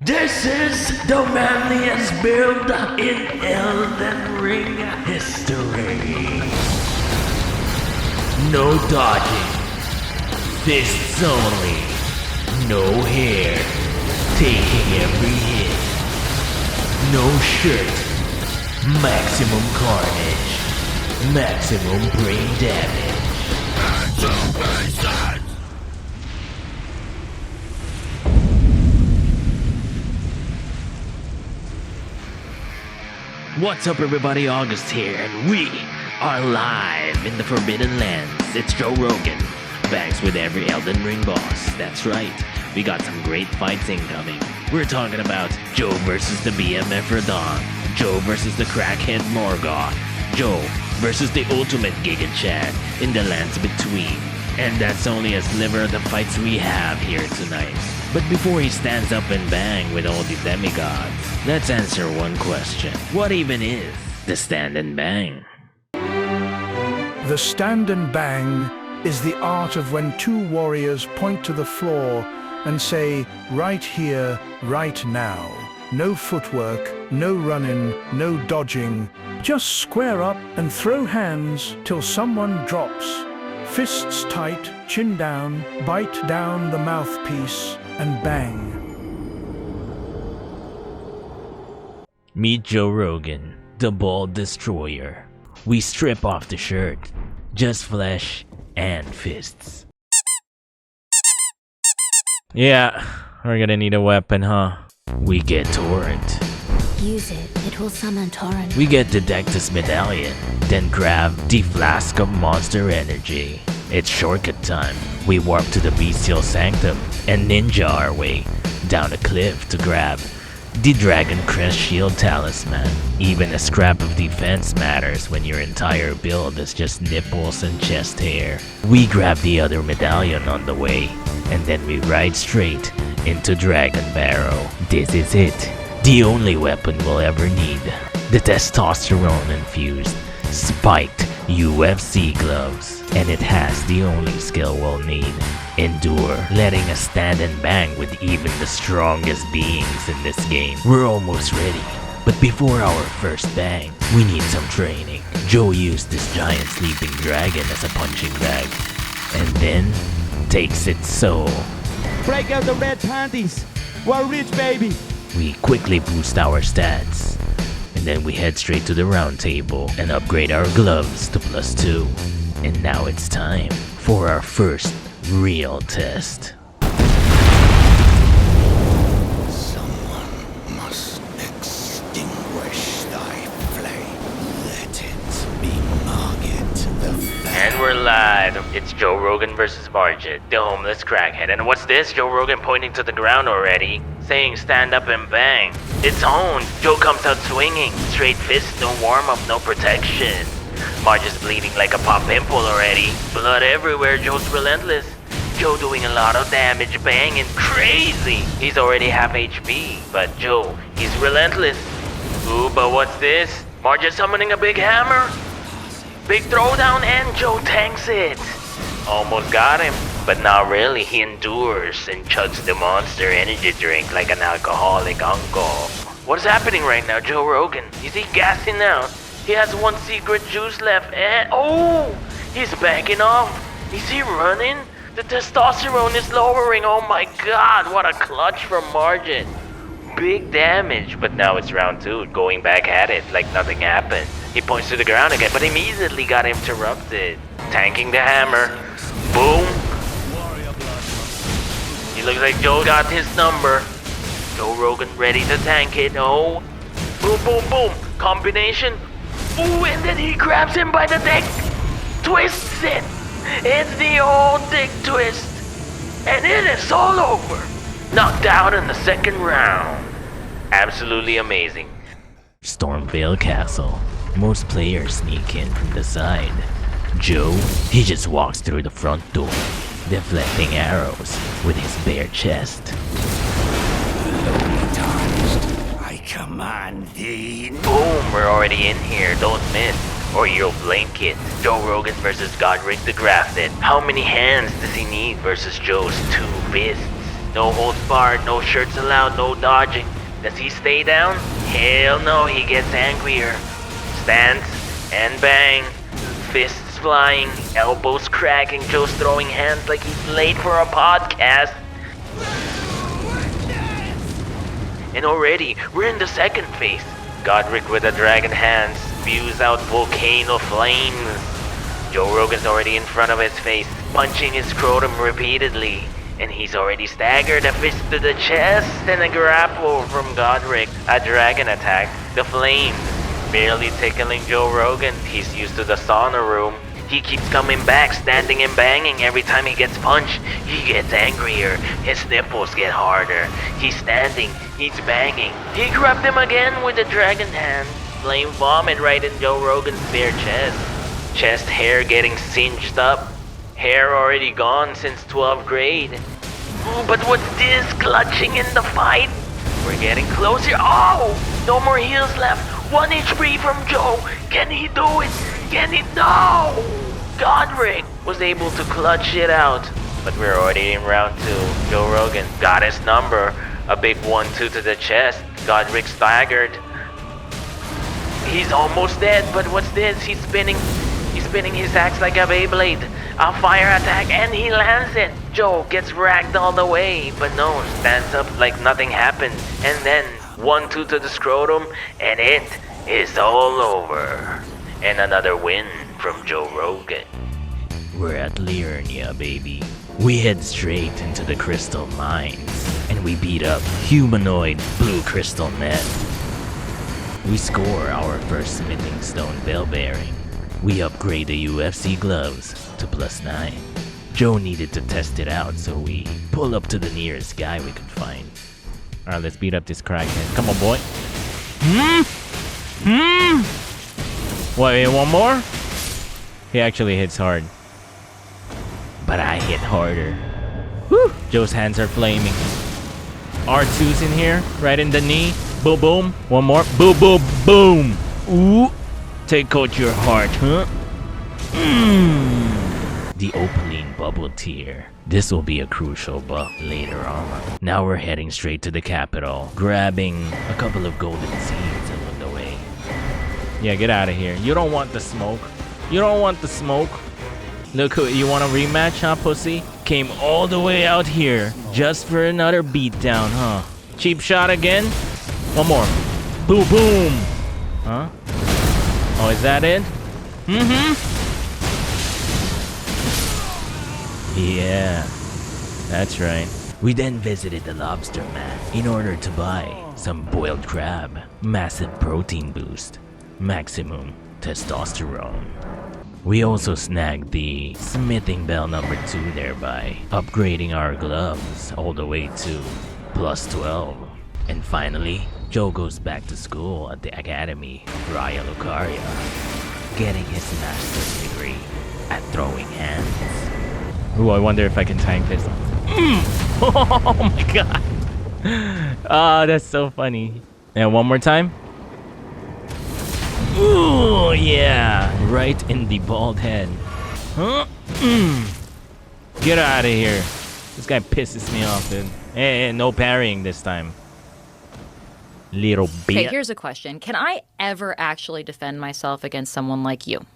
This is the manliest build in Elden Ring history. No dodging, fists only, no hair, taking every hit, no shirt, maximum carnage, maximum brain damage. What's up everybody, August here, and we are live in the Forbidden Lands. It's Joe Rogan, backs with every Elden Ring boss. That's right, we got some great fights incoming. We're talking about Joe versus the BMF Radon, Joe versus the crackhead Morgott, Joe versus the ultimate Giga Chad in the lands between. And that's only a sliver of the fights we have here tonight. But before he stands up and bang with all the demigods, let's answer one question. What even is the stand and bang? The stand and bang is the art of when two warriors point to the floor and say, right here, right now. No footwork, no running, no dodging. Just square up and throw hands till someone drops. Fists tight, chin down, bite down the mouthpiece, and bang. Meet Joe Rogan, the bald destroyer. We strip off the shirt, just flesh and fists. Yeah, we're gonna need a weapon, huh? We get Torrent. Use it, it will summon Torrent. We get the Dectus Medallion, then grab the Flask of Monster Energy. It's shortcut time. We warp to the Bestial Sanctum and ninja our way down a cliff to grab the Dragon Crest Shield Talisman. Even a scrap of defense matters when your entire build is just nipples and chest hair. We grab the other medallion on the way, and then we ride straight into Dragon Barrow. This is it. The only weapon we'll ever need. The testosterone infused, spiked UFC gloves. And it has the only skill we'll need. Endure, letting us stand and bang with even the strongest beings in this game. We're almost ready. But before our first bang, we need some training. Joe used this giant sleeping dragon as a punching bag. And then takes its soul. Break out the red panties. We're rich, baby. We quickly boost our stats, and then we head straight to the round table and upgrade our gloves to +2. And now it's time for our first real test. Someone must extinguish thy flame. Let it be Margit the And we're live. It's Joe Rogan versus Margit, the homeless crackhead. And what's this? Joe Rogan pointing to the ground already, saying stand up and bang. It's on. Joe comes out swinging. Straight fist, no warm-up, no protection. Margit's bleeding like a pop pimple already. Blood everywhere, Joe's relentless. Joe doing a lot of damage, banging crazy. He's already half HP, but Joe, he's relentless. Ooh, but what's this? Margit summoning a big hammer? Big throwdown and Joe tanks it. Almost got him, but not really. He endures and chugs the monster energy drink like an alcoholic uncle. What's happening right now, Joe Rogan? Is he gassing out? He has one secret juice left and oh, he's backing off. Is he running? The testosterone is lowering. Oh my god, what a clutch from Margit. Big damage, but now it's round 2, going back at it like nothing happened. He points to the ground again, but immediately got interrupted. Tanking the hammer. Boom. He looks like Joe got his number. Joe Rogan ready to tank it. Oh. Boom, boom, boom. Combination. Ooh, and then he grabs him by the neck. Twists it. It's the old dick twist. And it is all over. Knocked out in the second round. Absolutely amazing. Stormveil Castle. Most players sneak in from the side. Joe, he just walks through the front door, deflecting arrows with his bare chest. I command thee. Boom, we're already in here, don't miss, or you'll blink it. Joe Rogan versus Godrick the Grafted. How many hands does he need versus Joe's 2 fists? No holds barred, no shirts allowed, no dodging. Does he stay down? Hell no, he gets angrier. Stands and bang. Fists flying, elbows cracking, Joe's throwing hands like he's late for a podcast. And already, we're in the second phase. Godrick with the dragon hands spews out volcano flames. Joe Rogan's already in front of his face, punching his scrotum repeatedly. And he's already staggered, a fist to the chest and a grapple from Godrick. A dragon attack, the flames barely tickling Joe Rogan. He's used to the sauna room. He keeps coming back, standing and banging every time he gets punched. He gets angrier. His nipples get harder. He's standing. He's banging. He grabbed him again with the dragon hand. Flame vomit right in Joe Rogan's bare chest. Chest hair getting singed up. Hair already gone since 12th grade. Oh, but what's this? Clutching in the fight? We're getting closer. Oh! No more heals left. 1 HP from Joe. Can he do it? Can he? No! Godrick was able to clutch it out. But we're already in round 2. Joe Rogan got his number. A big 1-2 to the chest. Godrick staggered. He's almost dead, but what's this? He's spinning his axe like a Beyblade. A fire attack, and he lands it. Joe gets racked all the way, but no, stands up like nothing happened. And then 1-2 to the scrotum, and it is all over. And another win from Joe Rogan. We're at Lyurnia, baby. We head straight into the crystal mines, and we beat up humanoid blue crystal men. We score our first smithing stone bell bearing. We upgrade the UFC gloves to +9. Joe needed to test it out, so we pull up to the nearest guy we could find. Alright, let's beat up this crackhead. Come on, boy. Wait, one more? He actually hits hard. But I hit harder. Whew! Joe's hands are flaming. R2's in here, right in the knee. Boom, boom. One more. Boom, boom, boom. Ooh. Take out your heart, huh? The opaline bubble tier. This will be a crucial buff later on. Now we're heading straight to the capital, grabbing a couple of golden seeds along the way. Yeah, get out of here. You don't want the smoke. You don't want the smoke. Look, who you want a rematch, huh, pussy? Came all the way out here just for another beatdown, huh? Cheap shot again? One more. Boom, boom. Huh? Oh, is that it? Yeah, that's right. We then visited the lobster man in order to buy some boiled crab, massive protein boost, maximum testosterone. We also snagged the smithing bell number 2 thereby, upgrading our gloves all the way to +12. And finally, Joe goes back to school at the Academy Royal Lucaria, getting his master's degree at throwing hands. Ooh, I wonder if I can tank this. Oh my god. Ah, that's so funny. And one more time. Ooh, yeah. Right in the bald head. Huh? Get out of here. This guy pisses me off, dude. Hey, no parrying this time. Little bitch. Okay, here's a question. Can I ever actually defend myself against someone like you?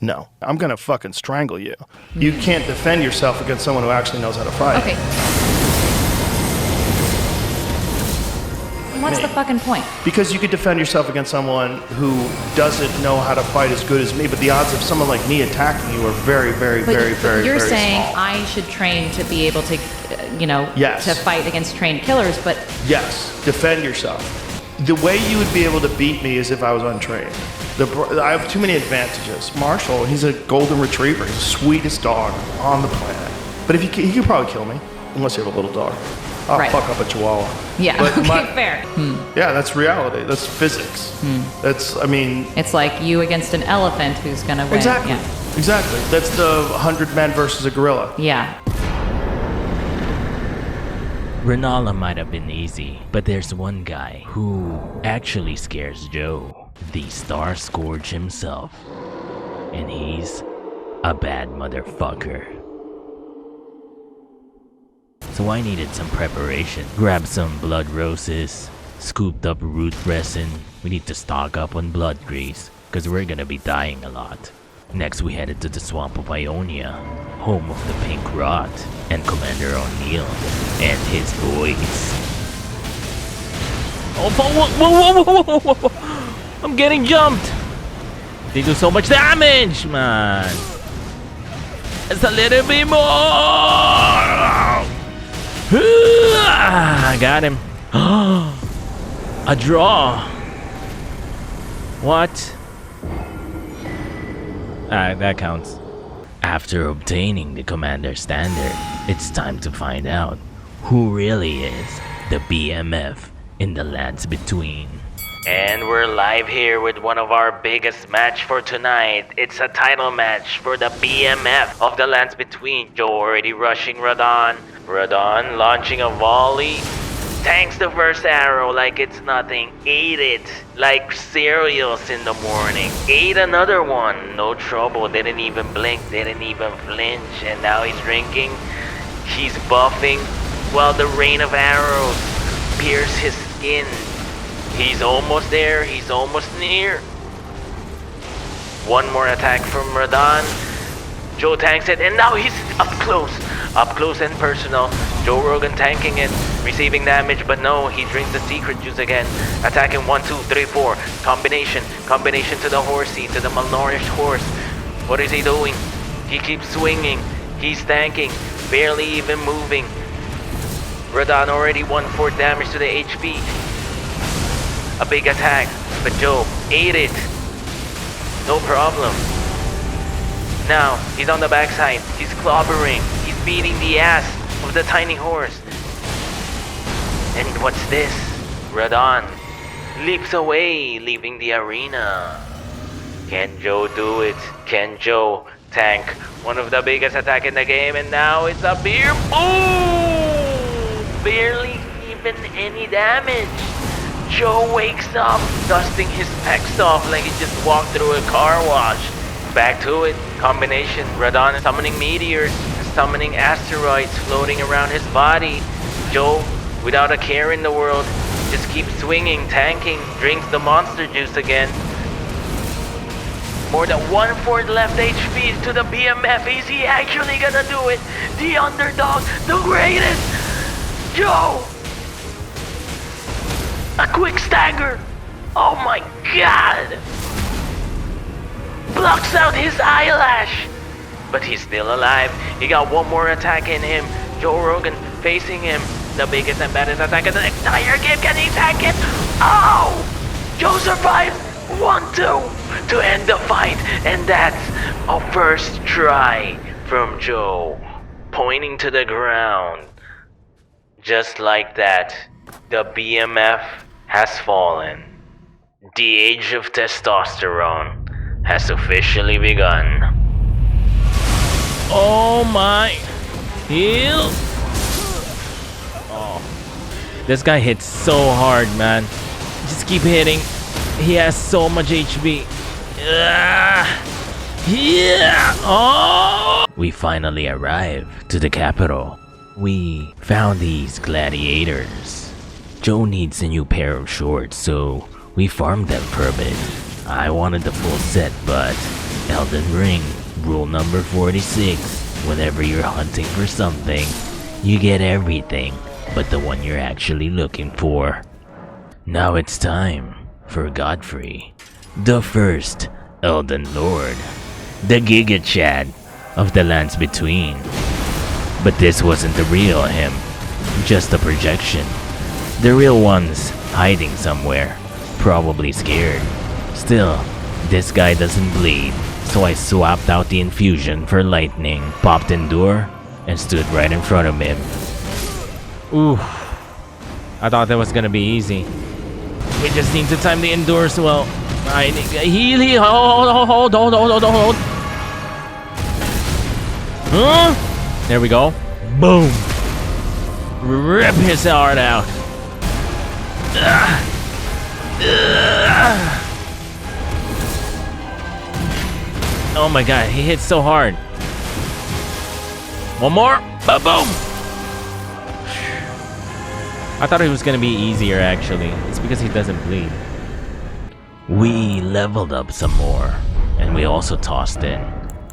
No, I'm gonna fucking strangle you. You can't defend yourself against someone who actually knows how to fight. Okay. What's the fucking point? Because you could defend yourself against someone who doesn't know how to fight as good as me, but the odds of someone like me attacking you are very, very, very, very, You're very saying small. I should train to be able to, Yes. to fight against trained killers, but... Yes, defend yourself. The way you would be able to beat me is if I was untrained. I have too many advantages. Marshall, he's a golden retriever. He's the sweetest dog on the planet. But if he could probably kill me, unless you have a little dog. I'll fuck up a chihuahua. Yeah, but okay, fair. Yeah, that's reality. That's physics. It's like you against an elephant who's gonna win. Exactly. Yeah. Exactly. That's the 100 men versus a gorilla. Yeah. Rennala might have been easy, but there's one guy who actually scares Joe. The Starscourge himself. And he's a bad motherfucker. so I needed some preparation. Grab some blood roses, scooped up root resin. We need to stock up on blood grease, cause we're gonna be dying a lot. Next we headed to the swamp of Ionia, home of the Pink Rot, and Commander O'Neill, and his boys. Oh, whoa. I'm getting jumped! They do so much damage, man! It's a little bit more! I got him. A draw. What? That counts. After obtaining the Commander Standard, it's time to find out who really is the BMF in the lands between. And we're live here with one of our biggest match for tonight. It's a title match for the BMF of the lands between. Joe already rushing Radon. Radon launching a volley. Tanks the first arrow like it's nothing. Ate it like cereals in the morning. Ate another one. No trouble. Didn't even blink. Didn't even flinch. And now he's drinking. He's buffing while the rain of arrows pierce his skin. He's almost there. He's almost near. One more attack from Radon. Joe tanks it, and now he's up close. Up close and personal. Joe Rogan tanking it, receiving damage, but no, he drinks the secret juice again. Attacking 1, 2, 3, 4. Combination to the horsey, to the malnourished horse. What is he doing? He keeps swinging. He's tanking, barely even moving. Radon already 1/4 damage to the HP. A big attack, but Joe ate it. No problem. Now, he's on the backside. He's clobbering. He's beating the ass of the tiny horse. And what's this? Radon leaps away, leaving the arena. Can Joe do it? Can Joe tank one of the biggest attack in the game? And now it's a beer boom! Barely even any damage. Joe wakes up, dusting his pecs off like he just walked through a car wash. Back to it. Combination. Radon summoning meteors, summoning asteroids floating around his body. Joe, without a care in the world, just keeps swinging, tanking, drinks the monster juice again. More than 1/4 left HP to the BMF. Is he actually gonna do it? The underdog, the greatest! Joe! A quick stagger! Oh my god! Blocks out his eyelash! But he's still alive. He got one more attack in him. Joe Rogan facing him. The biggest and baddest attack of the entire game. Can he tank it? Oh! Joe survives! 1-2 to end the fight. And that's a first try from Joe. Pointing to the ground. Just like that, the BMF has fallen. The age of testosterone has officially begun. Oh my! Heal! Oh. This guy hits so hard, man. Just keep hitting. He has so much HP. Yeah! Oh! We finally arrived to the capital. We found these gladiators. Joe needs a new pair of shorts, so we farmed them for a bit. I wanted the full set, but Elden Ring, rule number 46. Whenever you're hunting for something, you get everything but the one you're actually looking for. Now it's time for Godfrey, the first Elden Lord, the Giga Chad of the lands between. But this wasn't the real him, just a projection. The real one's hiding somewhere, probably scared. Still, this guy doesn't bleed, so I swapped out the infusion for lightning, popped Endure, and stood right in front of him. Ooh, I thought that was gonna be easy. We just need to time the Endure as well. Heal, hold. Huh? There we go. Boom. Rip his heart out. Oh my god, he hits so hard. One more. Boom. I thought it was gonna be easier actually. It's because he doesn't bleed. We leveled up some more, and we also tossed in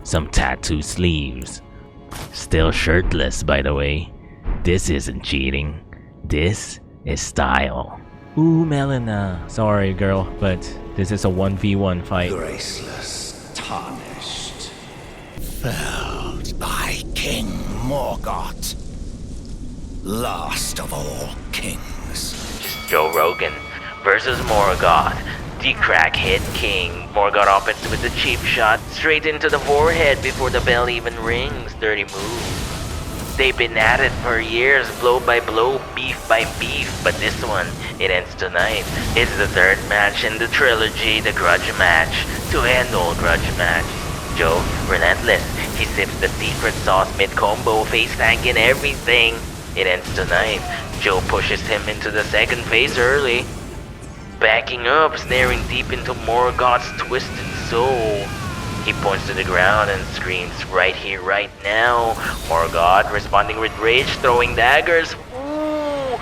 some tattoo sleeves. Still shirtless, by the way. This isn't cheating. This is style. Ooh, Melina. Sorry, girl, but this is a 1v1 fight. Graceless, tarnished, felled by King Morgott, last of all kings. Joe Rogan versus Morgott. The crackhead king. Morgott opens with a cheap shot straight into the forehead before the bell even rings. Dirty move. They've been at it for years, blow by blow, beef by beef, but this one, it ends tonight. It's the third match in the trilogy, the Grudge match. To end all Grudge match. Joe, relentless. He sips the secret sauce mid-combo, face tank and everything. It ends tonight. Joe pushes him into the second phase early. Backing up, staring deep into Morgott's twisted soul. He points to the ground and screams, right here, right now. Morgott responding with rage, throwing daggers. Ooh,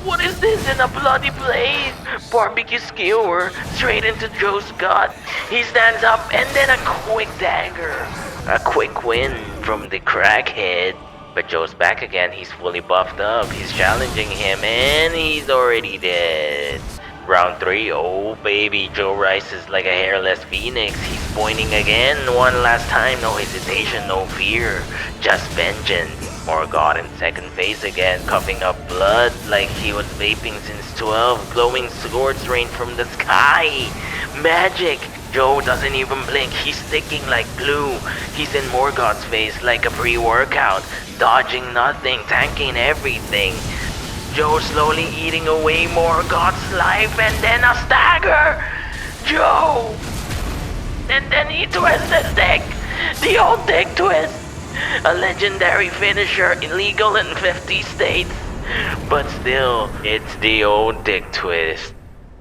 what is this in a bloody blaze? Barbecue skewer, straight into Joe's gut. He stands up and then a quick dagger. A quick win from the crackhead. But Joe's back again, he's fully buffed up. He's challenging him and he's already dead. Round 3, oh baby, Joe rises like a hairless phoenix. He's pointing again, one last time, no hesitation, no fear, just vengeance. Morgott in second phase again, coughing up blood like he was vaping since 12. Glowing swords rain from the sky. Magic! Joe doesn't even blink, he's sticking like glue. He's in Morgott's face like a pre-workout, dodging nothing, tanking everything. Joe slowly eating away Morgott's life and then a stagger! Joe! And then he twists his dick! The old dick twist! A legendary finisher, illegal in 50 states. But still, it's the old dick twist.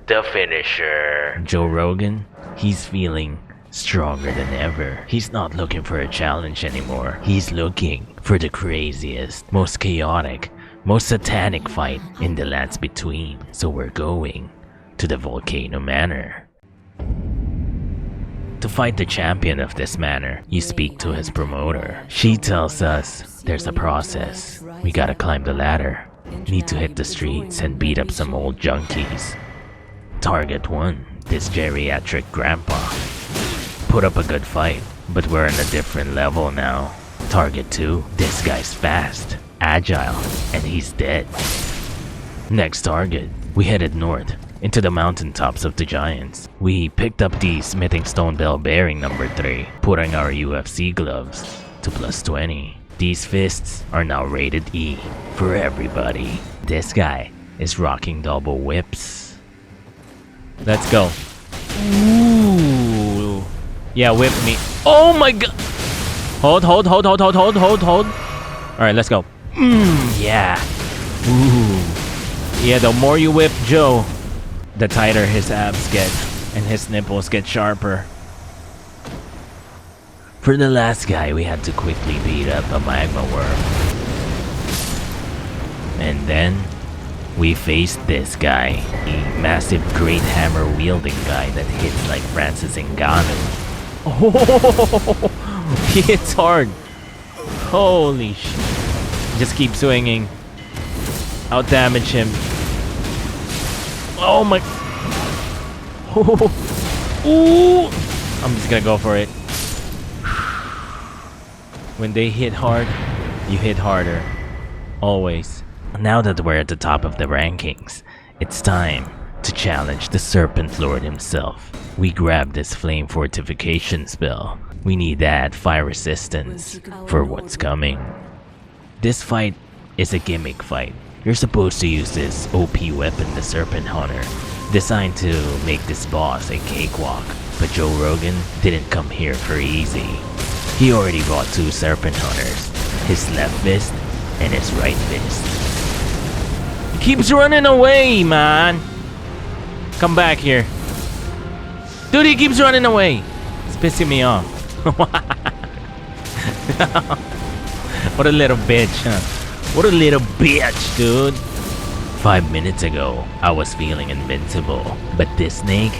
The finisher. Joe Rogan, he's feeling stronger than ever. He's not looking for a challenge anymore. He's looking for the craziest, most chaotic, most satanic fight in the lands between. So we're going to the Volcano Manor. To fight the champion of this manor, you speak to his promoter. She tells us there's a process. We gotta climb the ladder. Need to hit the streets and beat up some old junkies. Target 1, this geriatric grandpa. Put up a good fight, but we're on a different level now. Target 2, this guy's fast, agile, and he's dead. Next target, we headed north, into the mountaintops of the giants. We picked up the smithing Stormveil bearing number 3, putting our UFC gloves to +20. These fists are now rated E for everybody. This guy is rocking double whips. Let's go. Ooh. Yeah, whip me. Oh my god. Hold. Alright, let's go. Yeah. Ooh. Yeah, the more you whip Joe, the tighter his abs get and his nipples get sharper. For the last guy, we had to quickly beat up a magma worm. And then we faced this guy, a massive great hammer wielding guy that hits like Francis Ngannou. Oh, he hits hard. Holy shit. Just keep swinging. Out damage him. Oh my. Ooh. I'm just gonna go for it. When they hit hard, you hit harder. Always. Now that we're at the top of the rankings, it's time to challenge the Serpent Lord himself. We grab this flame fortification spell. We need that fire resistance for what's coming. This fight is a gimmick fight. You're supposed to use this OP weapon, the Serpent Hunter, designed to make this boss a cakewalk. But Joe Rogan didn't come here for easy. He already bought 2 Serpent Hunters, his left fist and his right fist. He keeps running away, man. Come back here. Dude, he keeps running away. It's pissing me off. What a little bitch, huh? What a little bitch, dude. 5 minutes ago, I was feeling invincible, but this snake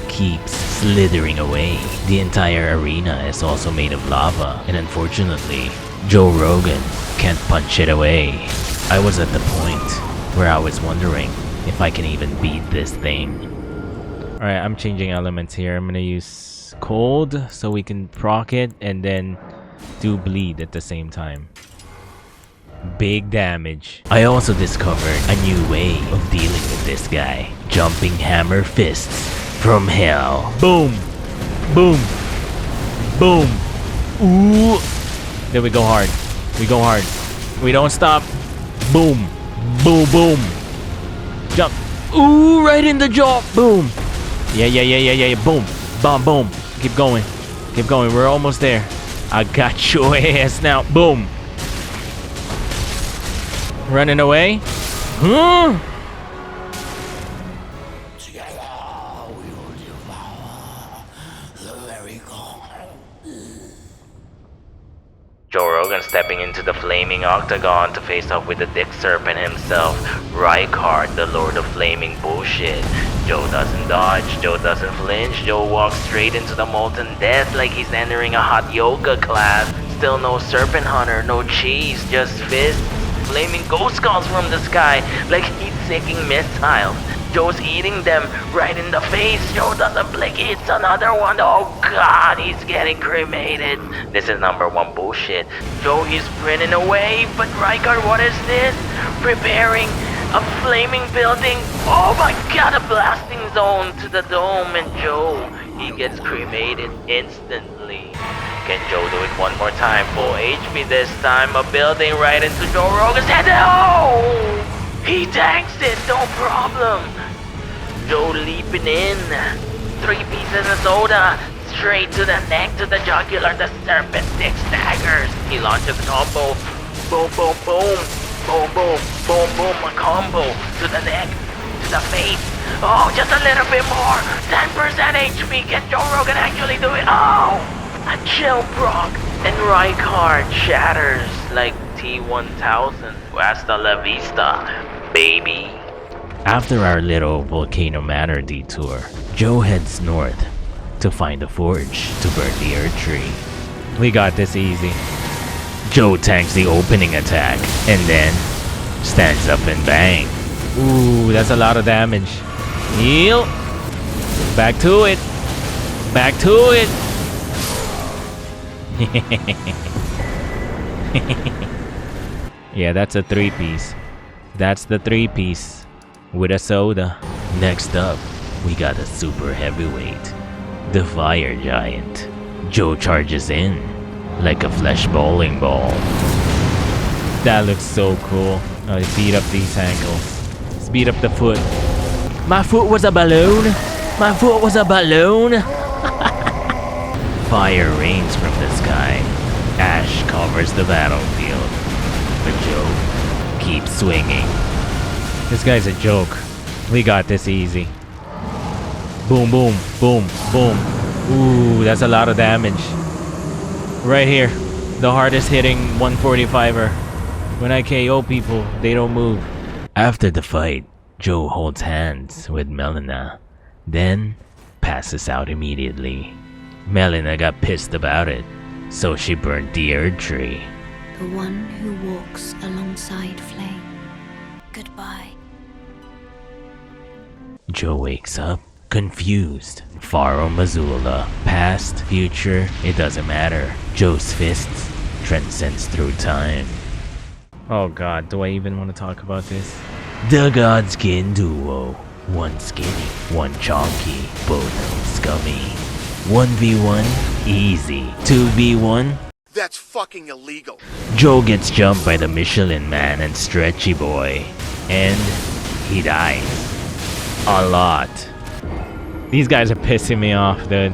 keeps slithering away. The entire arena is also made of lava, and unfortunately, Joe Rogan can't punch it away. I was at the point where I was wondering if I can even beat this thing. Alright, I'm changing elements here. I'm gonna use cold so we can proc it and then do bleed at the same time. Big damage. I also discovered a new way of dealing with this guy. Jumping hammer fists from hell. Boom! Boom! Boom! Ooh! There we go hard. We go hard. We don't stop. Boom! Boom! Boom! Jump! Ooh! Right in the jaw! Boom! Yeah. Boom! Bomb! Boom! Keep going. Keep going. We're almost there. I got your ass now. Boom! Running away? Huh? Together we will devour the very core. Joe Rogan stepping into the flaming octagon to face off with the dick serpent himself, Rykard, the lord of flaming bullshit. Joe doesn't dodge, Joe doesn't flinch, Joe walks straight into the molten death like he's entering a hot yoga class. Still no serpent hunter, no cheese, just fists. Flaming ghost skulls from the sky like heat-seeking missiles. Joe's eating them right in the face. Joe doesn't blink, it's another one. Oh god, he's getting cremated. This is number one bullshit. Joe is sprinting away, but Rykard, what is this? Preparing a flaming building. Oh my god, a blasting zone to the dome, and Joe, he gets cremated instantly. Can Joe do it one more time? Full HP this time. A building right into Joe Rogan's head. Oh! He tanks it, no problem. Joe leaping in. 3 pieces of soda. Straight to the neck, to the jugular. The serpent dick staggers. He launches a combo. Boom, boom, boom. Boom, boom, boom, boom. A combo to the neck, to the face. Oh, just a little bit more. 10% HP. Can Joe Rogan actually do it? Oh! A chill proc, and Rykard shatters like T-1000. Hasta la vista, baby. After our little Volcano Manor detour, Joe heads north to find a forge to burn the earth tree. We got this easy. Joe tanks the opening attack and then stands up and bang. Ooh, that's a lot of damage. Heal. Back to it. Back to it. Yeah, that's a 3-piece. That's the 3-piece with a soda. Next up, we got a super heavyweight, the Fire Giant. Joe charges in like a flesh bowling ball. That looks so cool. I beat up these ankles. Speed up the foot. My foot was a balloon. My foot was a balloon. Fire rains from the sky. Ash covers the battlefield. But Joe keeps swinging. This guy's a joke. We got this easy. Boom, boom, boom, boom. Ooh, that's a lot of damage. Right here. The hardest hitting 145er. When I KO people, they don't move. After the fight, Joe holds hands with Melina, then passes out immediately. Melina got pissed about it, so she burnt the earth tree. The one who walks alongside flame. Goodbye. Joe wakes up, confused. Faro Mazula, past, future, it doesn't matter. Joe's fists transcends through time. Oh god, do I even want to talk about this? The Godskin duo. One skinny, one chonky, both scummy. 1v1, easy. 2v1, that's fucking illegal. Joe gets jumped by the Michelin Man and Stretchy Boy, and he dies. A lot. These guys are pissing me off, dude.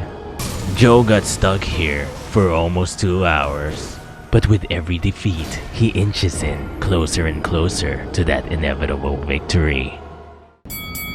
Joe got stuck here for almost 2 hours. But with every defeat, he inches in closer and closer to that inevitable victory.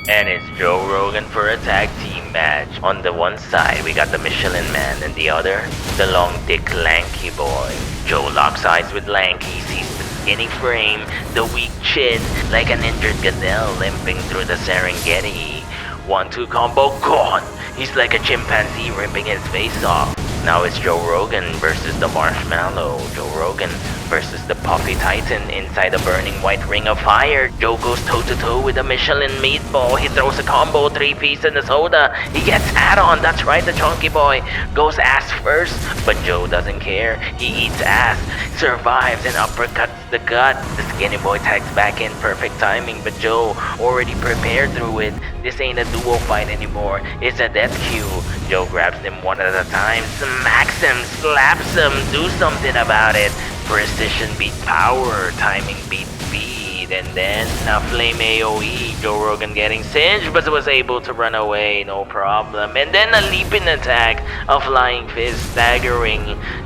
And it's Joe Rogan for a tag team match. On the one side, we got the Michelin Man, and the other, the long dick lanky boy. Joe locks eyes with Lanky, sees the skinny frame, the weak chin, like an injured gazelle limping through the Serengeti. 1-2 combo gone. He's like a chimpanzee ripping his face off. Now it's Joe Rogan versus the Marshmallow. Joe Rogan versus the Puffy Titan inside a burning white ring of fire. Joe goes toe-to-toe with a Michelin meatball. He throws a combo 3-piece in the soda. He gets add-on. That's right, the chunky boy goes ass first. But Joe doesn't care. He eats ass, survives, and uppercuts the gut. The skinny boy tags back in perfect timing, but Joe already prepared through it. This ain't a duo fight anymore. It's a death cue. Joe grabs them one at a time, smacks him, slaps him, do something about it. Precision beats power, timing beats speed, and then a flame AoE. Joe Rogan getting singed, but was able to run away, no problem. And then a leaping attack, a flying fist, staggering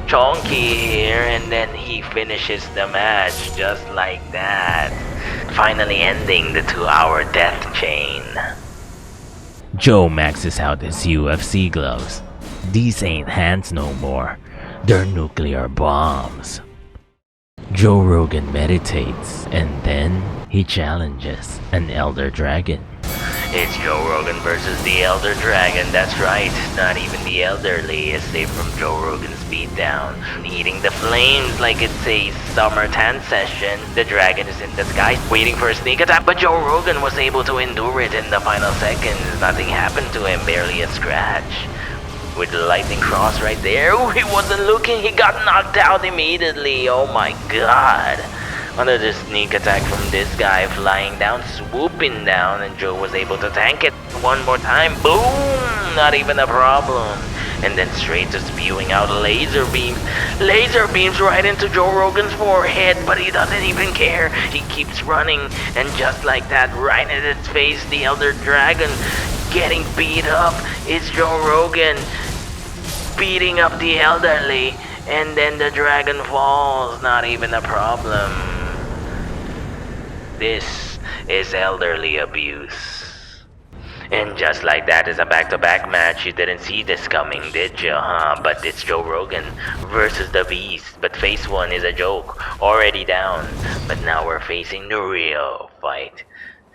Chonky here, and then he finishes the match just like that. Finally ending the 2-hour death chain. Joe maxes out his UFC gloves. These ain't hands no more. They're nuclear bombs. Joe Rogan meditates, and then he challenges an Elder Dragon. It's Joe Rogan versus the Elder Dragon, that's right. Not even the elderly is safe from Joe Rogan's beatdown. Eating the flames like it's a summer tan session. The dragon is in the sky, waiting for a sneak attack, but Joe Rogan was able to endure it in the final seconds. Nothing happened to him, barely a scratch. With the lightning cross right there, ooh, he wasn't looking, he got knocked out immediately. Oh my god. Another sneak attack from this guy, flying down, swooping down, and Joe was able to tank it one more time. Boom! Not even a problem. And then straight to spewing out laser beams. Laser beams right into Joe Rogan's forehead, but he doesn't even care. He keeps running, and just like that, right in its face, the Elder Dragon getting beat up. It's Joe Rogan beating up the elderly, and then the dragon falls. Not even a problem. This is elderly abuse. And just like that is a back-to-back match. You didn't see this coming, did you, huh? But it's Joe Rogan versus the Beast. But phase 1 is a joke, already down. But now we're facing the real fight.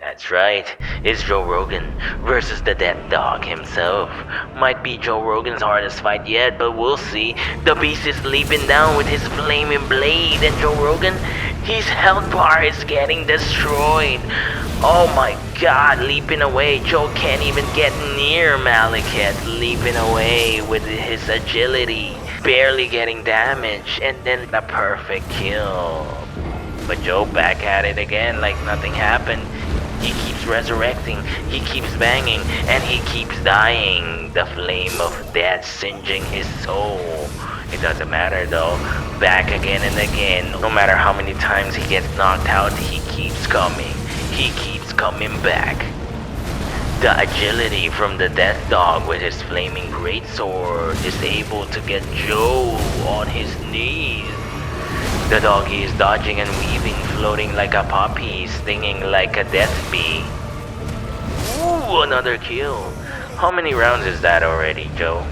That's right, it's Joe Rogan versus the Death Dog himself. Might be Joe Rogan's hardest fight yet, but we'll see. The Beast is leaping down with his flaming blade, and Joe Rogan, his health bar is getting destroyed. Oh my god, leaping away. Joe can't even get near Malekith, leaping away with his agility, barely getting damage, and then the perfect kill. But Joe back at it again like nothing happened. He keeps resurrecting, he keeps banging, and he keeps dying. The flame of death singeing his soul. It doesn't matter though, back again and again. No matter how many times he gets knocked out, he keeps coming. He keeps coming back. The agility from the Death Dog with his flaming greatsword is able to get Joe on his knees. The doggy is dodging and weaving, floating like a poppy, stinging like a death bee. Ooh, another kill. How many rounds is that already, Joe?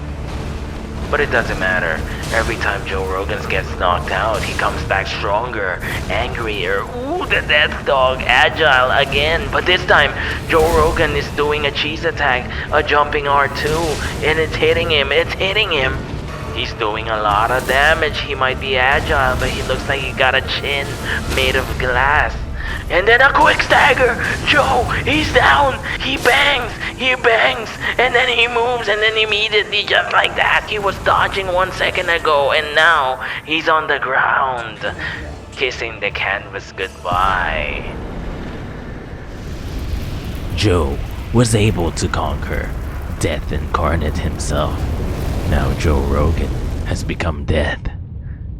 But it doesn't matter. Every time Joe Rogan gets knocked out, he comes back stronger, angrier. Ooh, the Death Dog, agile again. But this time, Joe Rogan is doing a cheese attack, a jumping R2, and it's hitting him, He's doing a lot of damage. He might be agile, but he looks like he got a chin made of glass. And then a quick stagger. Joe, he's down. He bangs, and then he moves, and then immediately, just like that, he was dodging 1 second ago, and now he's on the ground, kissing the canvas goodbye. Joe was able to conquer Death Incarnate himself. Now Joe Rogan has become Death,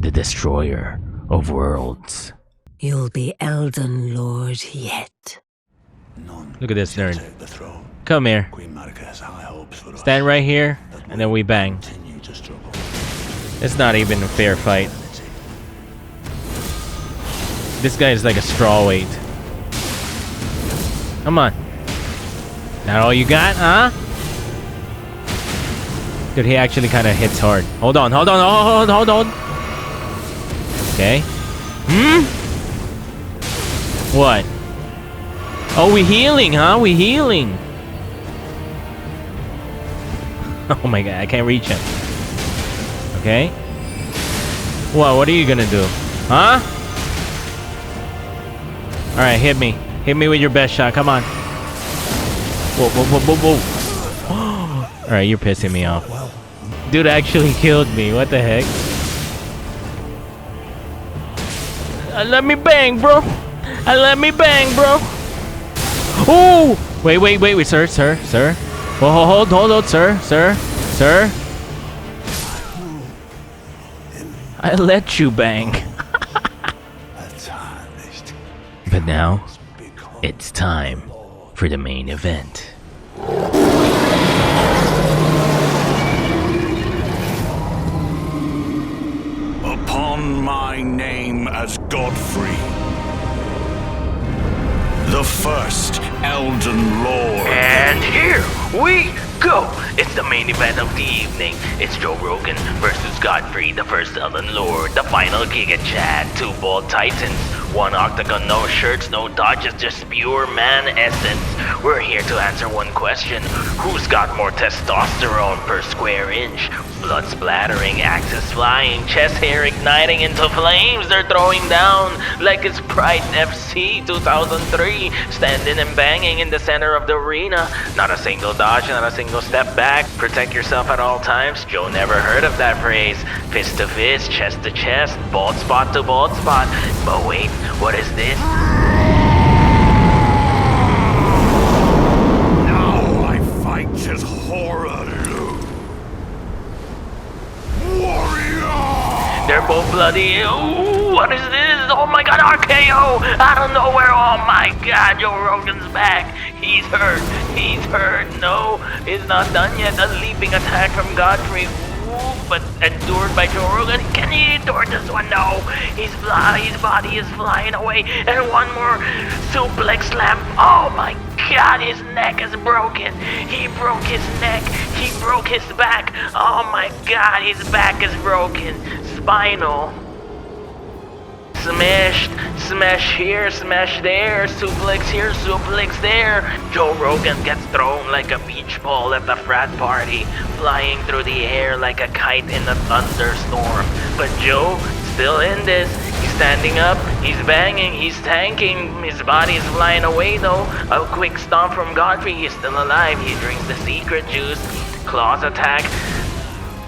the destroyer of worlds. You'll be Elden Lord yet. Look at this nerd. Come here. Stand right here, and then we bang. It's not even a fair fight. This guy is like a straw weight. Come on. That all you got, huh? Dude, he actually kind of hits hard. Hold on. Okay. What? Oh, we healing, huh? We healing. Oh my god, I can't reach him. Okay. What are you gonna do? Huh? Alright, hit me. Hit me with your best shot. Come on. Whoa, whoa, whoa, whoa, whoa. Alright, you're pissing me off. Dude actually killed me. What the heck? Let me bang, bro. Let me bang, bro. Oh! Wait, sir. Oh, hold on, sir. I let you bang. But now, it's time for the main event. Upon my name as Godfrey, the first Elden Lord. And here we go! It's the main event of the evening. It's Joe Rogan versus Godfrey, the first Elden Lord, the final Giga Chat, 2 bald titans, 1 octagon, no shirts, no dodges, just pure man essence. We're here to answer one question: who's got more testosterone per square inch? Blood splattering, axes flying, chest hair igniting into flames. They're throwing down like it's Pride FC 2003, standing and banging in the center of the arena. Not a single dodge, not a single step back. Protect yourself at all times. Joe never heard of that phrase. Fist to fist, chest to chest, bald spot to bald spot. But wait, what is this? Now I fight as Horaloo. Warrior! They're both bloody. Ooh, what is this? Oh my god, RKO! Out of nowhere, oh my god, Joe Rogan's back. He's hurt. No, it's not done yet. A leaping attack from Godfrey. Ooh, but endured by Joe Rogan. Can he endure this one? No. His body is flying away. And one more suplex slam. Oh my god, his neck is broken. He broke his neck. He broke his back. Oh my god, his back is broken. Spinal. Smash here, smash there, suplex here, suplex there. Joe Rogan gets thrown like a beach ball at the frat party, flying through the air like a kite in a thunderstorm. But Joe, still in this. He's standing up, he's banging, he's tanking. His body is flying away though. A quick stomp from Godfrey, he's still alive. He drinks the secret juice. Claws attack.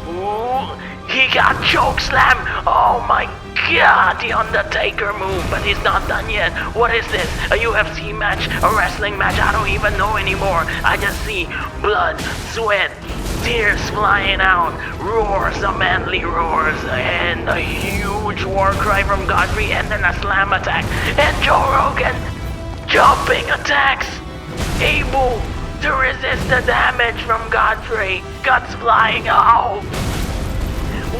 Ooh, he got choke slam. Oh my god, the Undertaker move, but he's not done yet. What is this? A UFC match? A wrestling match? I don't even know anymore. I just see blood, sweat, tears flying out, roars, a manly roars, and a huge war cry from Godfrey, and then a slam attack, and Joe Rogan jumping attacks, able to resist the damage from Godfrey. Guts flying out.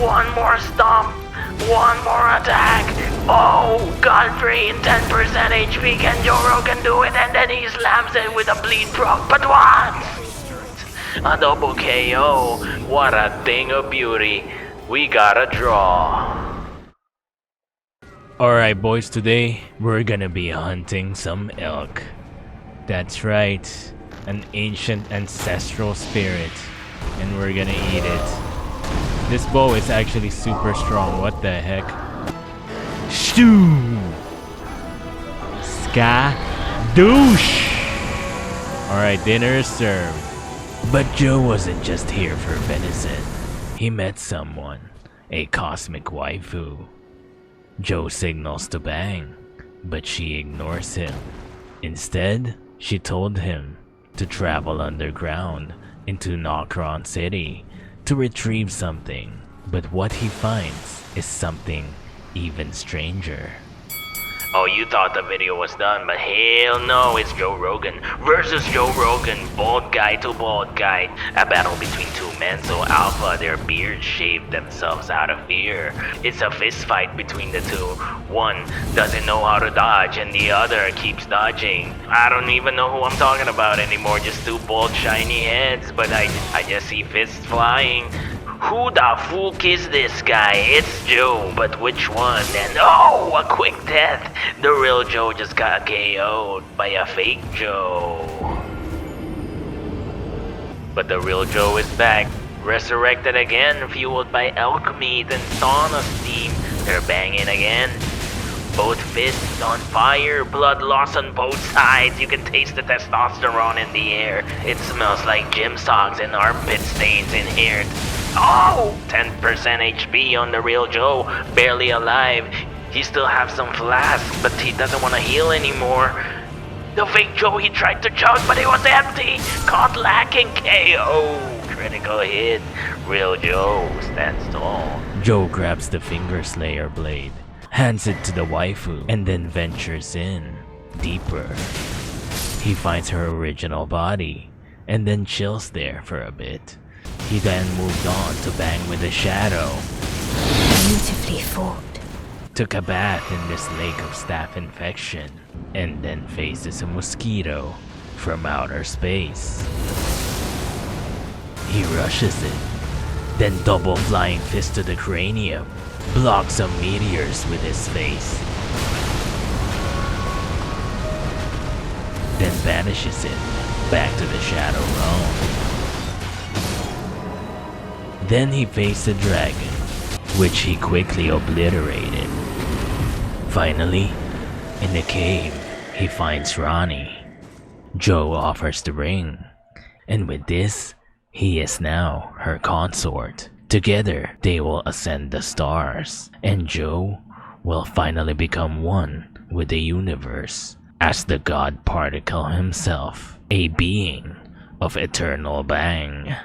One more stomp. One more attack. Oh, Godfrey in 10% HP. Can Joe Rogan do it? And then he slams it with a bleed proc. But what? A double KO. What a thing of beauty. We got a draw. Alright boys, today we're gonna be hunting some elk. That's right, an ancient ancestral spirit, and we're gonna eat it. This bow is actually super strong, what the heck? Shoo! Skadoosh! Alright, dinner is served. But Joe wasn't just here for venison. He met someone, a cosmic waifu. Joe signals to bang, but she ignores him. Instead, she told him to travel underground into Nokron City to retrieve something, but what he finds is something even stranger. Oh, you thought the video was done, but hell no, it's Joe Rogan versus Joe Rogan, bald guy to bald guy. A battle between two men so alpha their beards shave themselves out of fear. It's a fist fight between the two. One doesn't know how to dodge and the other keeps dodging. I don't even know who I'm talking about anymore, just two bald shiny heads, but I just see fists flying. Who the fuck is this guy? It's Joe, but which one? And oh, a quick death. The real Joe just got KO'd by a fake Joe. But the real Joe is back, resurrected again, fueled by elk meat and sauna steam. They're banging again. Both fists on fire, blood loss on both sides. You can taste the testosterone in the air. It smells like gym socks and armpit stains in here. Oh! 10% HP on the real Joe, barely alive. He still has some flask, but he doesn't want to heal anymore. The fake Joe, he tried to chug, but it was empty. Caught lacking KO. Critical hit. Real Joe stands tall. Joe grabs the Finger Slayer blade, hands it to the waifu, and then ventures in, deeper. He finds her original body, and then chills there for a bit. He then moved on to bang with the shadow. Beautifully fought. Took a bath in this lake of staph infection, and then faces a mosquito from outer space. He rushes it, then double flying fist to the cranium, blocks some meteors with his face, then banishes it back to the shadow realm. Then he faced the dragon, which he quickly obliterated. Finally, in the cave, he finds Ronnie. Joe offers the ring, and with this, he is now her consort. Together, they will ascend the stars, and Joe will finally become one with the universe as the God Particle himself, a being of eternal bang.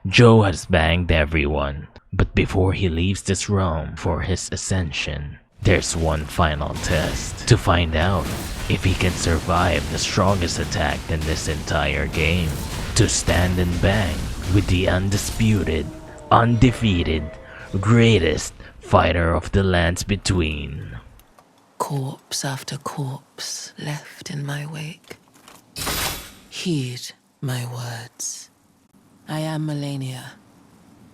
Joe has banged everyone, but before he leaves this realm for his ascension, there's one final test to find out if he can survive the strongest attack in this entire game, to stand and bang with the undisputed, undefeated, greatest fighter of the lands between. Corpse after corpse left in my wake. Heed my words. I am Melania,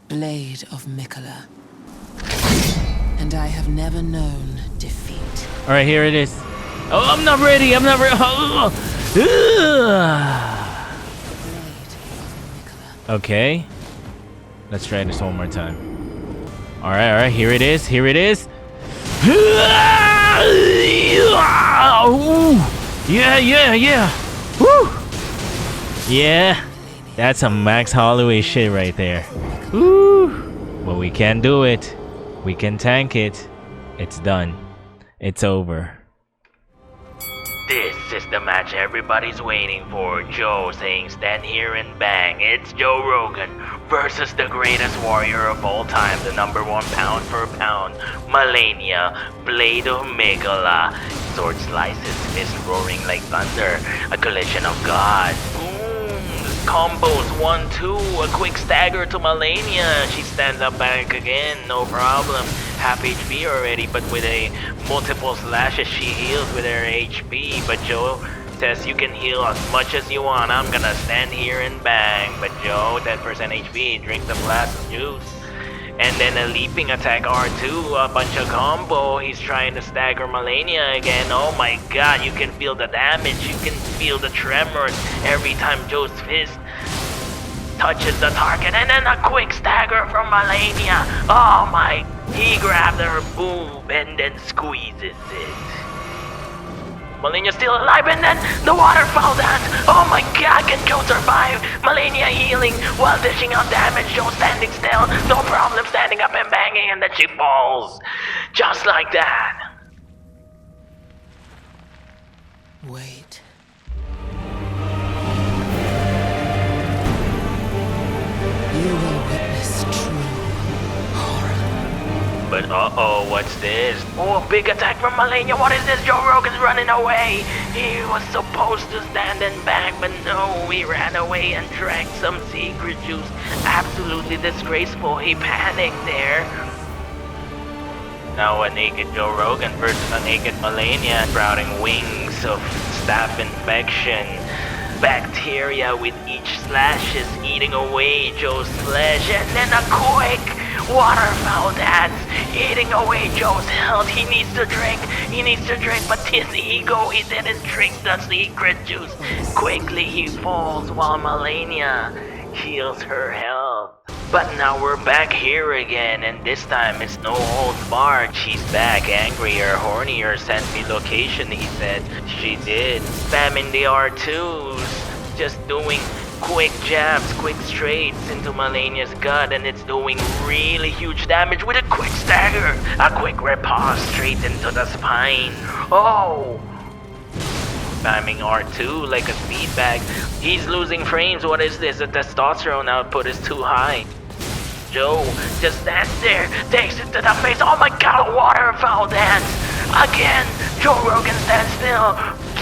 Blade of Miquella, and I have never known defeat. Alright, here it is. Oh, I'm not ready, I'm not ready. Okay. Let's try this one more time. Alright, here it is, here it is. Yeah. Woo! Yeah. That's some Max Holloway shit right there. Woo! But we can do it. We can tank it. It's done. It's over. This is the match everybody's waiting for. Joe saying stand here and bang. It's Joe Rogan versus the greatest warrior of all time, the #1 pound for pound, Melania, Blade of Miquella. Sword slices, fist roaring like thunder, a collision of gods. Combos 1-2, a quick stagger to Melania. She stands up back again, no problem. Half HP already, but with a multiple slashes she heals with her HP. But Joe says you can heal as much as you want. I'm gonna stand here and bang. But Joe, 10% HP, drinks a glass of juice. And then a leaping attack R2, a bunch of combo. He's trying to stagger Melania again. Oh my god, you can feel the damage. You can feel the tremors every time Joe's fist touches the target. And then a quick stagger from Melania. Oh my, he grabbed her boob and then squeezes it. Melania's still alive, and then the waterfall dance. Oh my god, can Joe survive? Melania healing while dishing out damage. Joe standing still, no problem standing up and banging, and then she falls. Just like that. Wait. You will witness true horror. But uh-oh, what's this? Oh, a big attack from Melania. What is this? Joe Rogan's running away. He was supposed to stand and bang, but no, he ran away and drank some secret juice. Absolutely disgraceful. He panicked there. Now a naked Joe Rogan versus a naked Melania, sprouting wings of staph infection. Bacteria with each slash is eating away Joe's flesh, and then a quick waterfowl dance eating away Joe's health. He needs to drink, but his ego, he didn't drink the secret juice. Quickly he falls while Melania heals her health. But now we're back here again, and this time it's no holds barred. She's back, angrier, hornier, sent me location, he said. She did. Spamming the R2s, just doing quick jabs, quick straights into Melania's gut, and it's doing really huge damage with a quick stagger. A quick riposte straight into the spine. Oh! Spamming R2 like a speed bag. He's losing frames. What is this? The testosterone output is too high. Joe just stands there, takes it to the face. Oh my god, a waterfowl dance! Again, Joe Rogan stands still.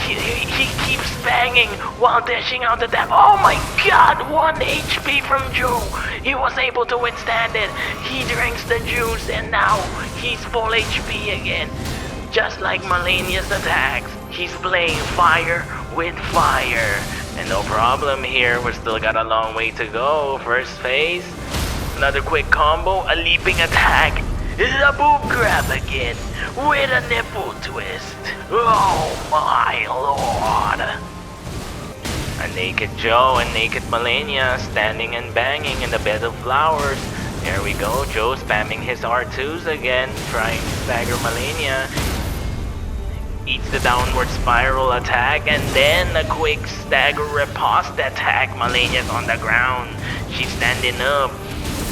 He keeps banging while dishing out the dab. Oh my god, 1 HP from Joe. He was able to withstand it. He drinks the juice and now he's full HP again. Just like Melania's attacks, he's playing fire with fire. And no problem here, we still got a long way to go. First phase, another quick combo, a leaping attack, a boob grab again, with a nipple twist. Oh my lord. A naked Joe and naked Melania standing and banging in the bed of flowers. There we go, Joe spamming his R2s again, trying to stagger Melania. Eats the downward spiral attack, and then a quick stagger riposte attack. Melania's on the ground. She's standing up.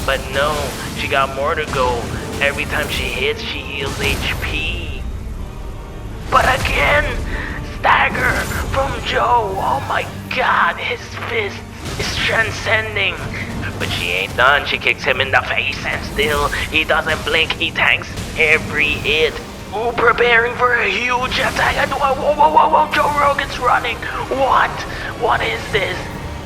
But no, she got more to go. Every time she hits, she heals HP. But again, stagger from Joe. Oh my god, his fist is transcending. But she ain't done. She kicks him in the face, and still, he doesn't blink. He tanks every hit. Ooh, preparing for a huge attack. And whoa, Joe Rogan's running. What? What is this?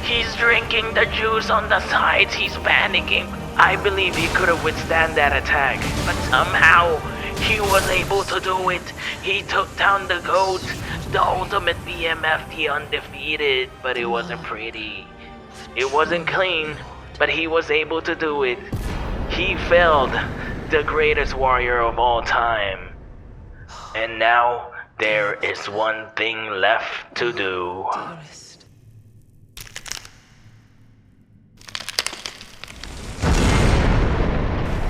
He's drinking the juice on the sides. He's panicking. I believe he could have withstand that attack, but somehow he was able to do it. He took down the GOAT, the ultimate BMF, the undefeated, but it wasn't pretty. It wasn't clean, but he was able to do it. He felled the greatest warrior of all time. And now there is one thing left to do.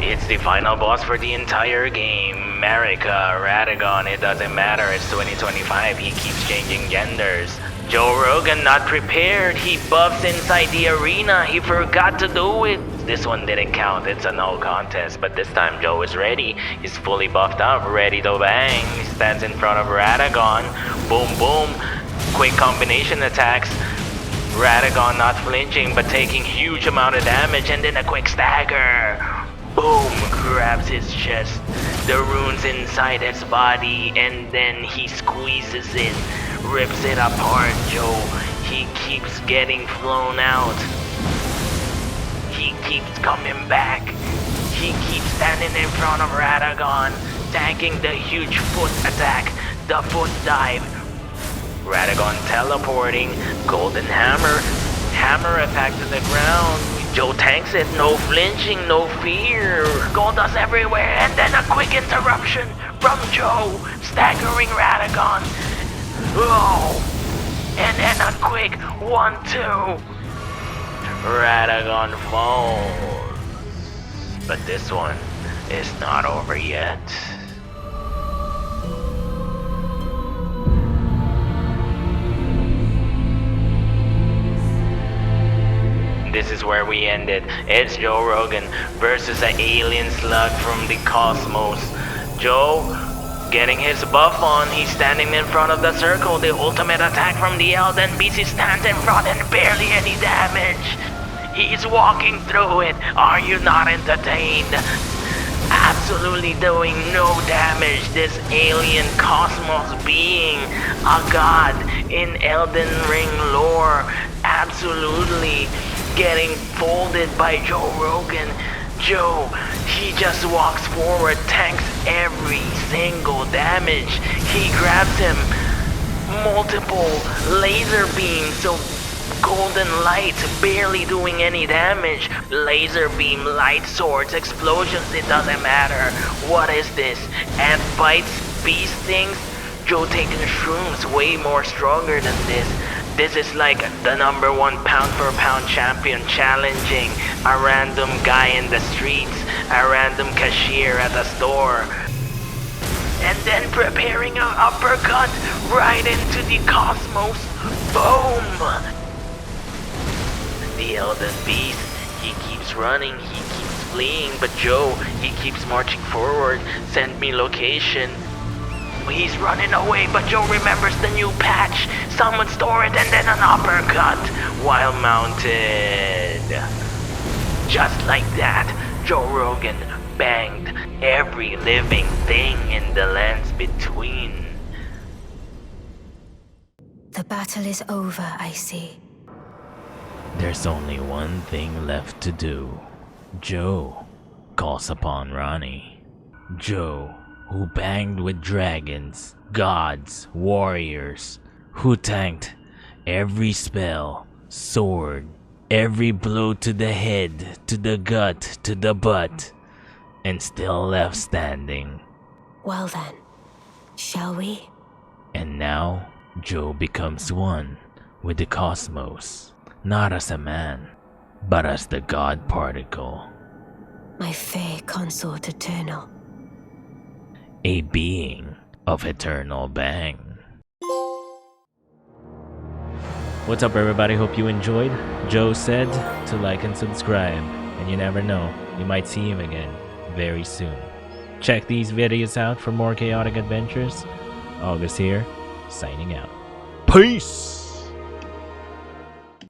It's the final boss for the entire game. Marika, Radagon, it doesn't matter, it's 2025, he keeps changing genders. Joe Rogan not prepared, he buffs inside the arena, he forgot to do it. This one didn't count, it's a no contest, but this time Joe is ready. He's fully buffed up, ready to bang. He stands in front of Radagon, boom boom, quick combination attacks. Radagon not flinching but taking huge amount of damage, and then a quick stagger. Boom, grabs his chest, the runes inside his body, and then he squeezes it, rips it apart. Joe, he keeps getting flown out. He keeps coming back. He keeps standing in front of Radagon, tanking the huge foot attack, the foot dive. Radagon teleporting, golden hammer, hammer attack to the ground. Joe tanks it, no flinching, no fear. Gold dust everywhere, and then a quick interruption from Joe, staggering Radagon. Oh, and then a quick 1-2. Radagon falls. But this one is not over yet. This is where we ended. It's Joe Rogan versus an alien slug from the cosmos. Joe getting his buff on. He's standing in front of the circle. The ultimate attack from the Elden Beast. He stands in front and barely any damage. He's walking through it. Are you not entertained? Absolutely doing no damage. This alien cosmos being a god in Elden Ring lore. Absolutely getting folded by Joe Rogan. Joe, he just walks forward, tanks every single damage. He grabs him multiple laser beams, so Golden light, barely doing any damage. Laser beam, light swords, explosions, it doesn't matter. What is this? Ant bites? Bee stings? Joe taking shrooms, way more stronger than this. This is like the #1 pound-for-pound champion challenging a random guy in the streets, a random cashier at a store. And then preparing an uppercut right into the cosmos. Boom! The Elden Beast, he keeps running, he keeps fleeing, but Joe, he keeps marching forward. Send me location. He's running away, but Joe remembers the new patch. Someone store it and then an uppercut while mounted. Just like that, Joe Rogan banged every living thing in the lands between. The battle is over, I see. There's only one thing left to do. Joe calls upon Ronnie. Joe, who banged with dragons, gods, warriors, who tanked every spell, sword, every blow to the head, to the gut, to the butt, and still left standing. Well then, shall we? And now, Joe becomes one with the cosmos, not as a man, but as the god particle. My fair consort eternal. A being of eternal bang. What's up, everybody? Hope you enjoyed. Joe said to like and subscribe, and you never know, you might see him again very soon. Check these videos out for more chaotic adventures. August here, signing out. Peace!